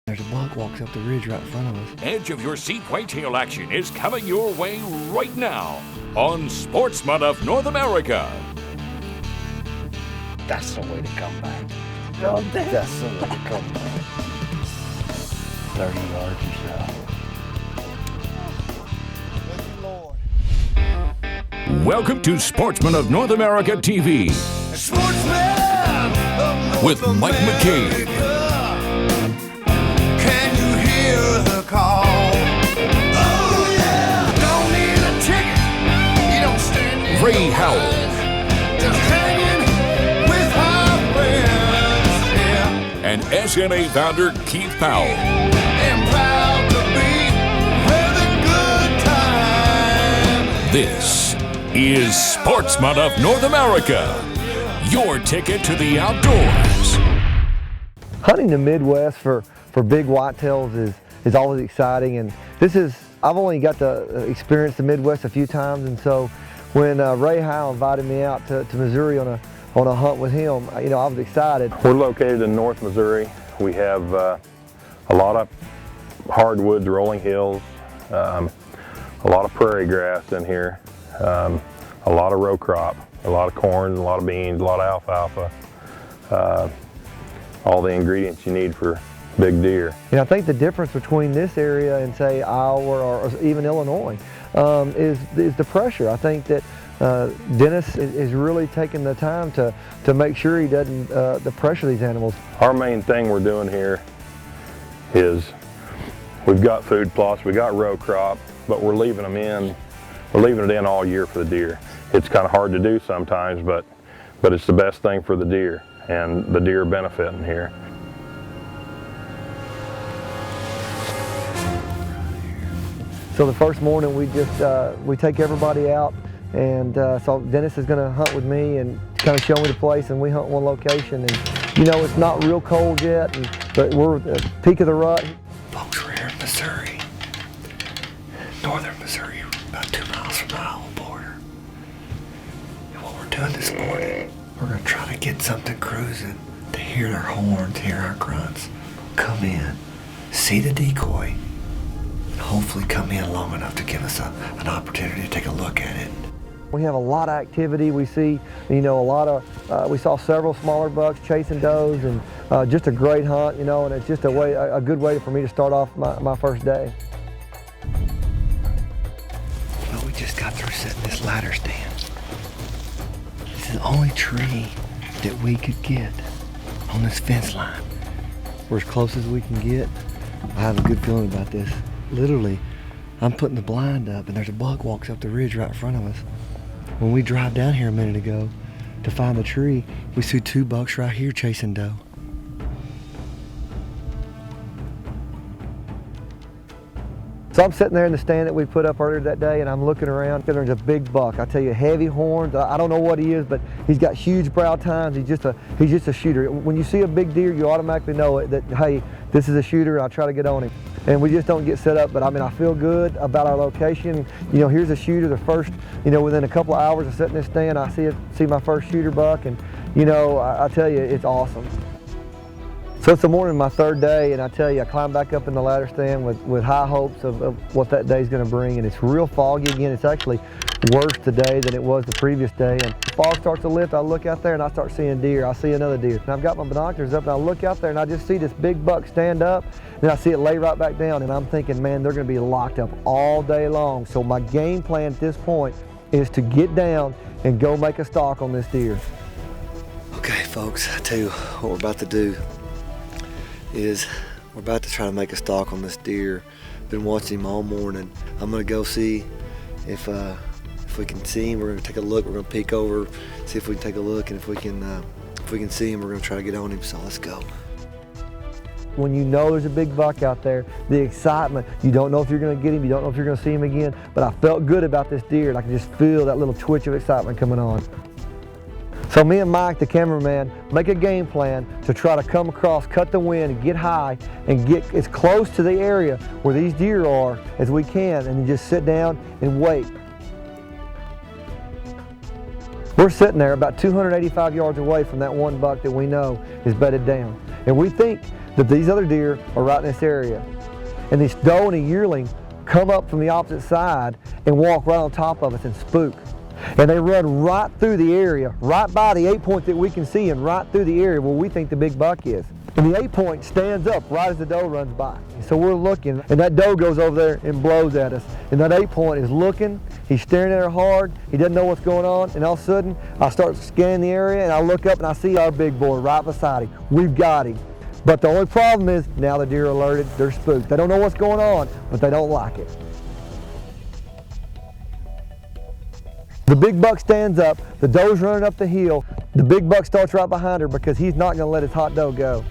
There's a buck walks up the ridge right in front of us. Edge of your seat whitetail action is coming your way right now on Sportsman of North America. That's the way to come back. That's the way to come back. 30 yards or so. Welcome to Sportsman of North America TV with Mike McCabe. Can you hear the call? Oh yeah! Don't need a ticket. You don't stand in Ray Howell. Just hanging with our friends, yeah. And SNA founder Keith Powell. And proud to be having good time. This is Sportsman of North America, your ticket to the outdoors. Hunting the Midwest for big whitetails is always exciting, and I've only got to experience the Midwest a few times, and so when Ray Howell invited me out to Missouri on a hunt with him, I was excited. We're located in North Missouri. We have a lot of hardwoods, rolling hills, a lot of prairie grass in here, a lot of row crop, a lot of corn, a lot of beans, a lot of alfalfa, all the ingredients you need for big deer. I think the difference between this area and say Iowa or even Illinois is the pressure. I think that Dennis is really taking the time to make sure he doesn't the pressure these animals. Our main thing we're doing here is we've got food plots, we got row crop, but we're leaving it in all year for the deer. It's kind of hard to do sometimes, but it's the best thing for the deer, and the deer benefiting here. So the first morning we take everybody out, and so Dennis is going to hunt with me and kind of show me the place, and we hunt one location, and it's not real cold yet, but we're at the peak of the rut. Folks, we're here in Missouri, northern Missouri, about 2 miles from the Iowa border. And what we're doing this morning, we're going to try to get something cruising to hear their horns, hear our grunts, come in, see the decoy, and hopefully come in long enough to give us an opportunity to take a look at it. We have a lot of activity. We see, we saw several smaller bucks chasing does, and just a great hunt, and it's just a good way for me to start off my first day. Well, we just got through setting this ladder stand. It's the only tree that we could get on this fence line. We're as close as we can get. I have a good feeling about this. Literally, I'm putting the blind up, and there's a buck walks up the ridge right in front of us. When we drive down here a minute ago to find the tree, we see 2 bucks right here chasing doe. So I'm sitting there in the stand that we put up earlier that day, and I'm looking around, and there's a big buck. I tell you, heavy horns. I don't know what he is, but he's got huge brow tines. He's just a shooter. When you see a big deer, you automatically know it, that, hey, this is a shooter, and I try to get on him. And we just don't get set up, but I feel good about our location. Here's a shooter, the first, within a couple of hours of setting this stand, I see my first shooter buck, and, I tell you, it's awesome. So it's the morning of my third day, and I tell you, I climbed back up in the ladder stand with high hopes of what that day's gonna bring, and it's real foggy again. It's actually worse today than it was the previous day, and the fog starts to lift. I look out there and I start seeing deer. I see another deer, and I've got my binoculars up, and I look out there and I just see this big buck stand up, and I see it lay right back down, and I'm thinking, man, they're gonna be locked up all day long. So my game plan at this point is to get down and go make a stalk on this deer. Okay, folks, I tell you what we're about to do is we're about to try to make a stalk on this deer. Been watching him all morning. I'm gonna go see if we can see him. We're gonna take a look. We're gonna peek over, see if we can take a look, and if we can see him, we're gonna try to get on him. So let's go. When you know there's a big buck out there, the excitement, you don't know if you're gonna get him, you don't know if you're gonna see him again, but I felt good about this deer, and I can just feel that little twitch of excitement coming on. So me and Mike, the cameraman, make a game plan to try to come across, cut the wind, and get high, and get as close to the area where these deer are as we can, and then just sit down and wait. We're sitting there about 285 yards away from that one buck that we know is bedded down. And we think that these other deer are right in this area. And this doe and a yearling come up from the opposite side and walk right on top of us and spook. And they run right through the area, right by the 8 point that we can see, and right through the area where we think the big buck is. And the 8 point stands up right as the doe runs by. So we're looking, and that doe goes over there and blows at us. And that 8 point is looking, he's staring at her hard, he doesn't know what's going on, and all of a sudden, I start scanning the area, and I look up and I see our big boy right beside him. We've got him. But the only problem is, now the deer are alerted, they're spooked. They don't know what's going on, but they don't like it. The big buck stands up, the doe's running up the hill, the big buck starts right behind her because he's not gonna let his hot doe go.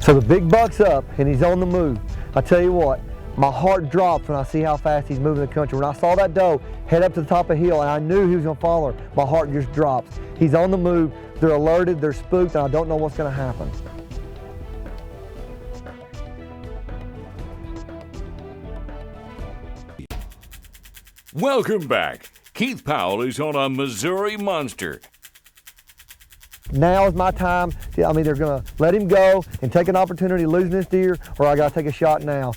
So the big buck's up and he's on the move. I tell you what, my heart drops when I see how fast he's moving the country. When I saw that doe head up to the top of the hill and I knew he was gonna follow her, my heart just drops. He's on the move, they're alerted, they're spooked, and I don't know what's gonna happen. Welcome back. Keith Powell is on a Missouri Monster. Now is my time. I'm either gonna let him go and take an opportunity losing this deer, or I gotta take a shot now.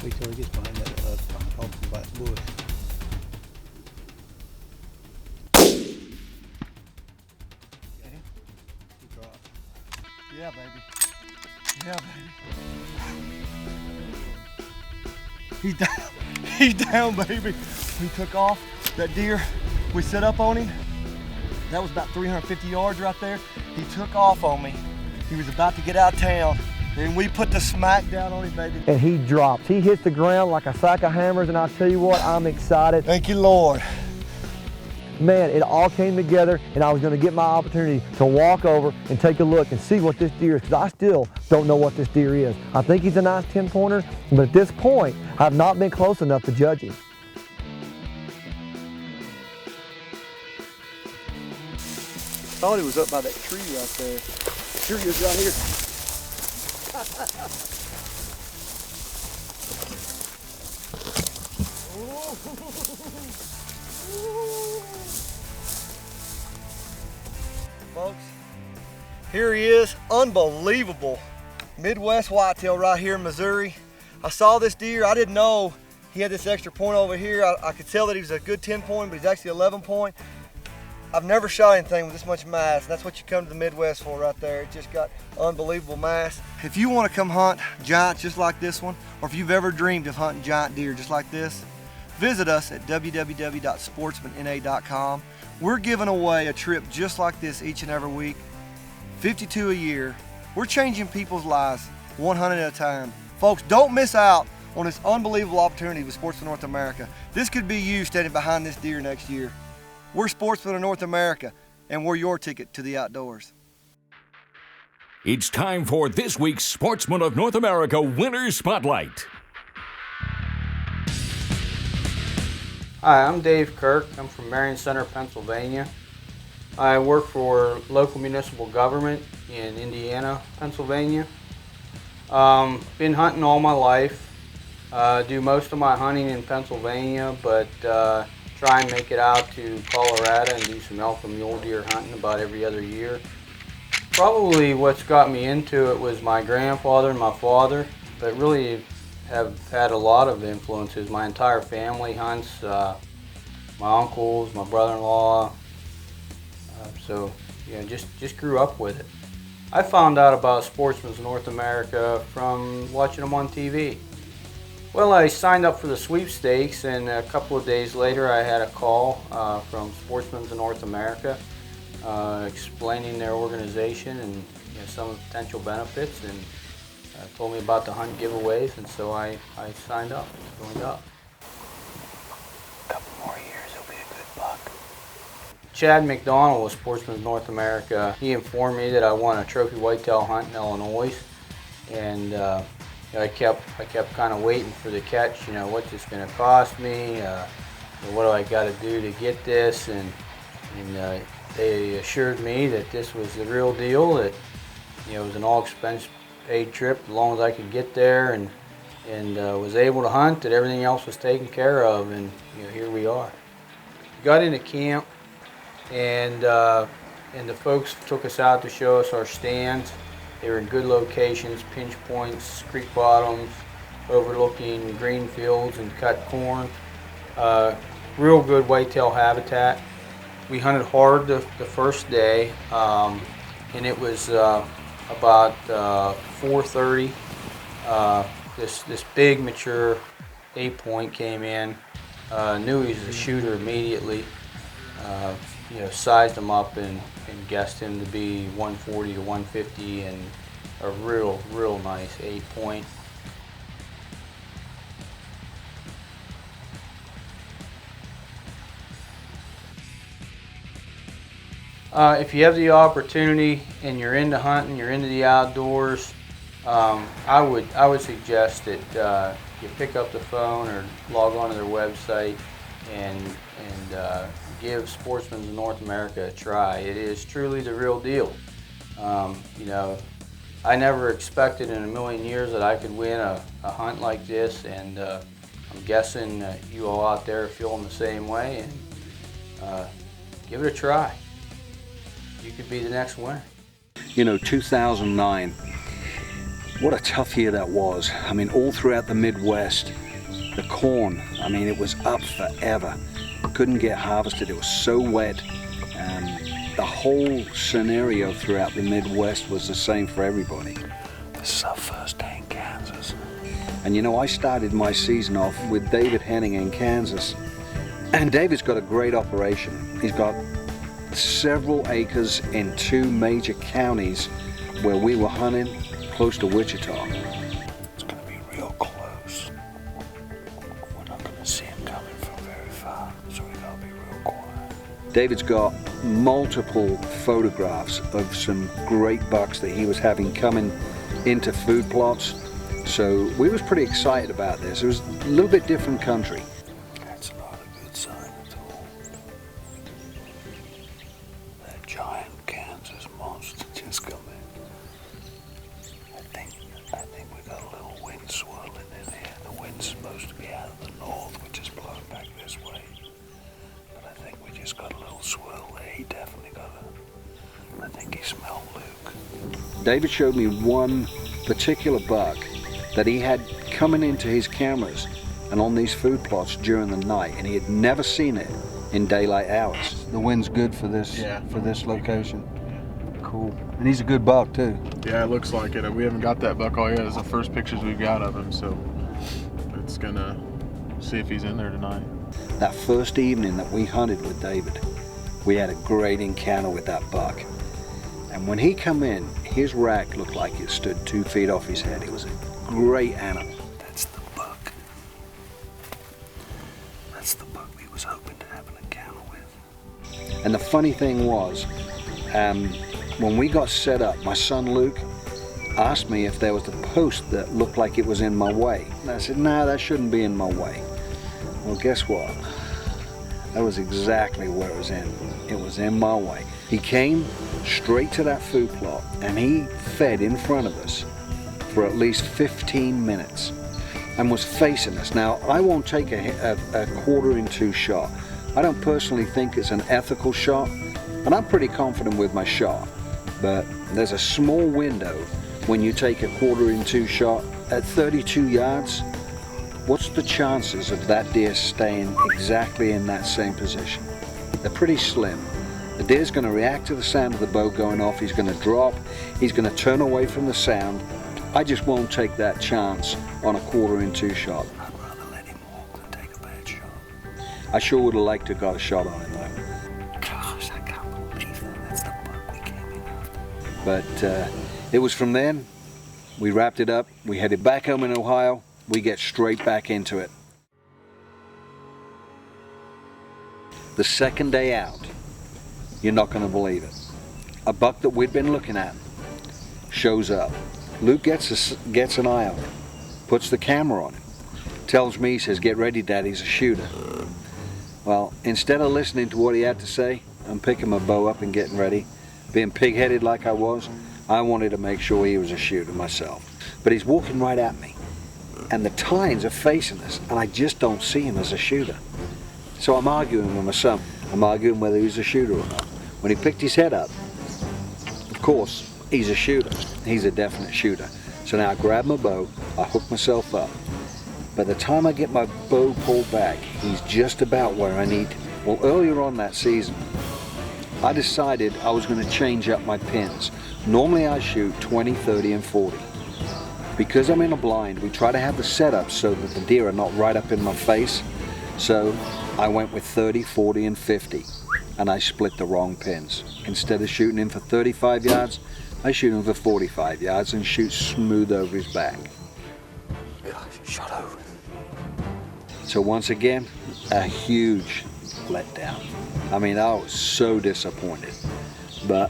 Wait till he gets behind that black bush. Yeah, baby. Yeah, baby. He's down. He's down, baby. We took off that deer. We set up on him. That was about 350 yards right there. He took off on me. He was about to get out of town. And we put the smack down on him, baby. And he drops. He hits the ground like a sack of hammers, and I'll tell you what, I'm excited. Thank you, Lord. Man, it all came together, and I was gonna get my opportunity to walk over and take a look and see what this deer is, because I still don't know what this deer is. I think he's a nice 10-pointer, but at this point, I've not been close enough to judge him. Thought he was up by that tree right there. Sure he is right here. Folks, here he is, unbelievable. Midwest whitetail right here in Missouri. I saw this deer, I didn't know he had this extra point over here. I could tell that he was a good 10 point, but he's actually 11 point. I've never shot anything with this much mass. That's what you come to the Midwest for right there. It just got unbelievable mass. If you want to come hunt giants just like this one, or if you've ever dreamed of hunting giant deer just like this, visit us at www.sportsmanna.com. We're giving away a trip just like this each and every week, 52 a year. We're changing people's lives one hunt at a time. Folks, don't miss out on this unbelievable opportunity with Sportsman North America. This could be you standing behind this deer next year. We're Sportsmen of North America, and we're your ticket to the outdoors. It's time for this week's Sportsman of North America Winner's Spotlight. Hi, I'm Dave Kirk. I'm from Marion Center, Pennsylvania. I work for local municipal government in Indiana, Pennsylvania. Been hunting all my life. Do most of my hunting in Pennsylvania, but try and make it out to Colorado and do some elk and mule deer hunting about every other year. Probably what's got me into it was my grandfather and my father, but really have had a lot of influences. My entire family hunts, my uncles, my brother-in-law, so yeah, just grew up with it. I found out about Sportsman's North America from watching them on TV. Well, I signed up for the sweepstakes, and a couple of days later I had a call from Sportsman's North America explaining their organization and some of the potential benefits, and told me about the hunt giveaways, and so I signed up, joined up. A couple more years, he'll be a good buck. Chad McDonald with Sportsman's North America, he informed me that I won a trophy whitetail hunt in Illinois, and I kept kind of waiting for the catch. What's this going to cost me? What do I got to do to get this? And they assured me that this was the real deal. That it was an all-expense-paid trip as long as I could get there, and was able to hunt. That everything else was taken care of, and here we are. got into camp, and the folks took us out to show us our stands. They were in good locations, pinch points, creek bottoms, overlooking green fields and cut corn. Real good whitetail habitat. We hunted hard the first day, and it was about 4:30. This big mature 8-point came in. Knew he was a shooter immediately. Sized him up and guessed him to be 140 to 150, and a real nice 8-point. If you have the opportunity and you're into hunting, you're into the outdoors, I would suggest that you pick up the phone or log on to their website and give Sportsmen of North America a try. It is truly the real deal. I never expected in a million years that I could win a hunt like this, and I'm guessing you all out there are feeling the same way, and give it a try. You could be the next winner. 2009, what a tough year that was. I mean, all throughout the Midwest, the corn, it was up forever. Couldn't get harvested, it was so wet. The whole scenario throughout the Midwest was the same for everybody. This is our first day in Kansas. And I started my season off with David Henning in Kansas. And David's got a great operation. He's got several acres in 2 major counties where we were hunting close to Wichita. It's going to be real close. We're not going to see him coming from very far, so we got to be real quiet. David's got multiple photographs of some great bucks that he was having coming into food plots. So we was pretty excited about this. It was a little bit different country. That's not a good sign at all. That giant Kansas monster just come in. I think we got a little wind swirling in here. The wind's supposed to be out of the north, which is blowing back this way. But I think we just got a little swirl there. He definitely got I think he smelled Luke. David showed me one particular buck that he had coming into his cameras and on these food plots during the night, and he had never seen it in daylight hours. The wind's good for this location. Cool. And he's a good buck too. Yeah, it looks like it. We haven't got that buck all yet. It's the first pictures we've got of him, so it's gonna see if he's in there tonight. That first evening that we hunted with David, we had a great encounter with that buck. And when he come in, his rack looked like it stood 2 feet off his head. It was a great animal. That's the buck. That's the buck we was hoping to have an encounter with. And the funny thing was, when we got set up, my son Luke asked me if there was a post that looked like it was in my way. And I said, nah, that shouldn't be in my way. Well, guess what? That was exactly where it was in. It was in my way. He came straight to that food plot and he fed in front of us for at least 15 minutes and was facing us. Now, I won't take a 1/4-2 shot. I don't personally think it's an ethical shot, and I'm pretty confident with my shot. But there's a small window when you take a 1/4-2 shot at 32 yards. What's the chances of that deer staying exactly in that same position? They're pretty slim. The deer's going to react to the sound of the bow going off. He's going to drop. He's going to turn away from the sound. I just won't take that chance on a 1/4-2 shot. I'd rather let him walk than take a bad shot. I sure would have liked to have got a shot on him though. Gosh, I can't believe that. That's the buck we came in after. But it was from then, we wrapped it up. We headed back home in Ohio. We get straight back into it. The second day out, you're not going to believe it. A buck that we'd been looking at shows up. Luke gets an eye on him, puts the camera on him, tells me, he says, "Get ready, Daddy's a shooter." Well, instead of listening to what he had to say, I'm picking my bow up and getting ready. Being pig-headed like I was, I wanted to make sure he was a shooter myself. But he's walking right at me, and the tines are facing us, and I just don't see him as a shooter. So I'm arguing with my son. I'm arguing whether he's a shooter or not. When he picked his head up, of course, he's a shooter. He's a definite shooter. So now I grab my bow, I hook myself up. By the time I get my bow pulled back, he's just about where I need. Well, earlier on that season, I decided I was going to change up my pins. Normally I shoot 20, 30, and 40. Because I'm in a blind, we try to have the setup so that the deer are not right up in my face. So I went with 30, 40, and 50, and I split the wrong pins. Instead of shooting him for 35 yards, I shoot him for 45 yards and shoot smooth over his back. Gosh, shot over. So once again, a huge letdown. I mean, I was so disappointed. But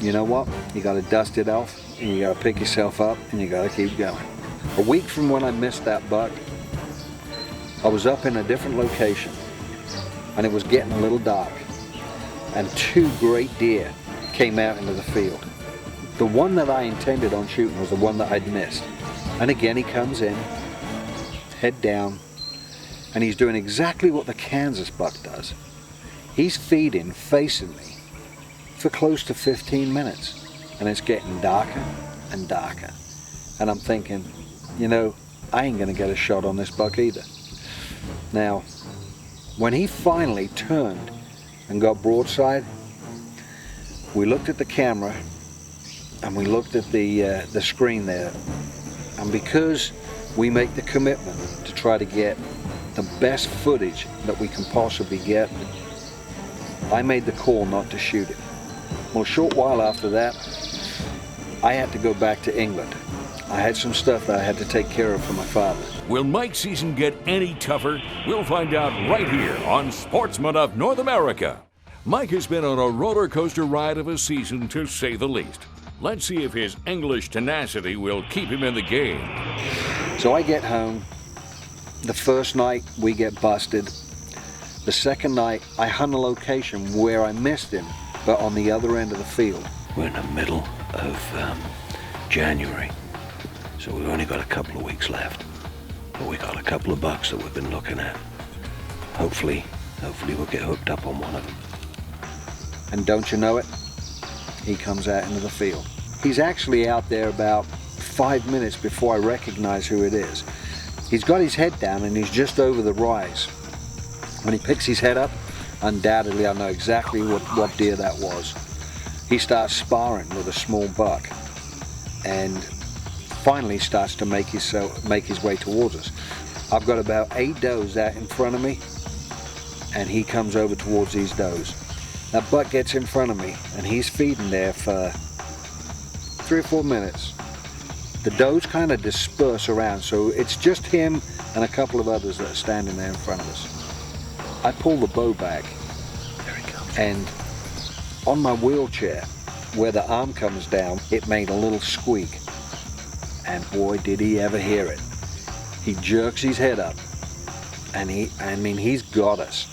you know what? You got to dust it off, and you got to pick yourself up, and you got to keep going. A week from when I missed that buck, I was up in a different location, and it was getting a little dark, and two great deer came out into the field. The one that I intended on shooting was the one that I'd missed. And again, he comes in, head down, and he's doing exactly what the Kansas buck does. He's feeding, facing me, for close to 15 minutes. And it's getting darker and darker. And I'm thinking, you know, I ain't gonna get a shot on this buck either. Now, when he finally turned and got broadside, we looked at the camera and we looked at the screen there. And because we make the commitment to try to get the best footage that we can possibly get, I made the call not to shoot it. Well, a short while after that, I had to go back to England. I had some stuff that I had to take care of for my father. Will Mike's season get any tougher? We'll find out right here on Sportsman of North America. Mike has been on a roller coaster ride of a season, to say the least. Let's see if his English tenacity will keep him in the game. So I get home. The first night we get busted. The second night I hunt a location where I missed him, but on the other end of the field. We're in the middle of January, so we've only got a couple of weeks left. But we got a couple of bucks that we've been looking at. Hopefully we'll get hooked up on one of them. And don't you know it? He comes out into the field. He's actually out there about 5 minutes before I recognize who it is. He's got his head down and he's just over the rise. When he picks his head up, undoubtedly I know exactly what deer that was. He starts sparring with a small buck and finally starts to make his way towards us. I've got about 8 does out in front of me and he comes over towards these does. That buck gets in front of me and he's feeding there for 3 or 4 minutes. The does kind of disperse around, so it's just him and a couple of others that are standing there in front of us. I pull the bow back, and on my wheelchair, where the arm comes down, it made a little squeak. And boy, did he ever hear it. He jerks his head up, and he's got us.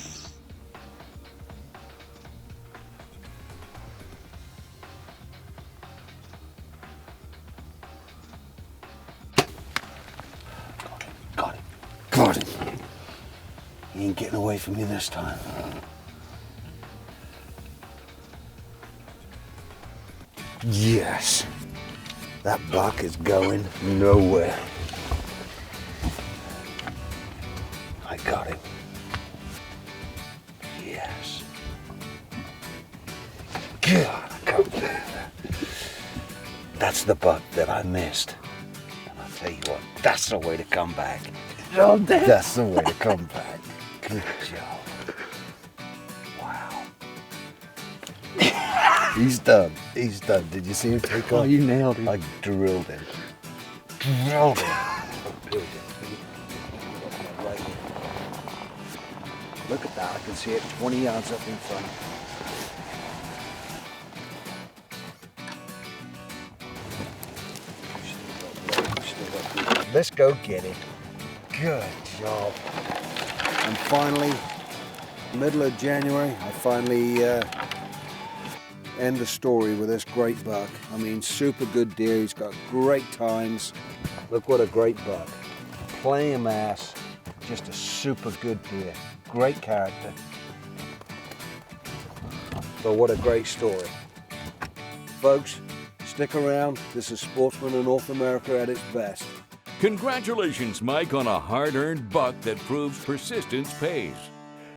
Got him. He ain't getting away from me this time. Yes. That buck is going nowhere. I got him. Yes. God, I can't believe that. That's the buck that I missed. And I'll tell you what, that's the way to come back. That's the way to come back. Good job. Wow. He's done. He's done. Did you see him take off? Oh, you nailed him. I drilled him. Drilled him. Right here. Look at that. I can see it 20 yards up in front. Let's go get it. Good job. And finally, middle of January, I finally end the story with this great buck. I mean, super good deer. He's got great times. Look what a great buck. Playing mass, just a super good deer. great character. But what a great story. Folks, stick around. This is Sportsman of North America at its best. Congratulations, Mike, on a hard-earned buck that proves persistence pays.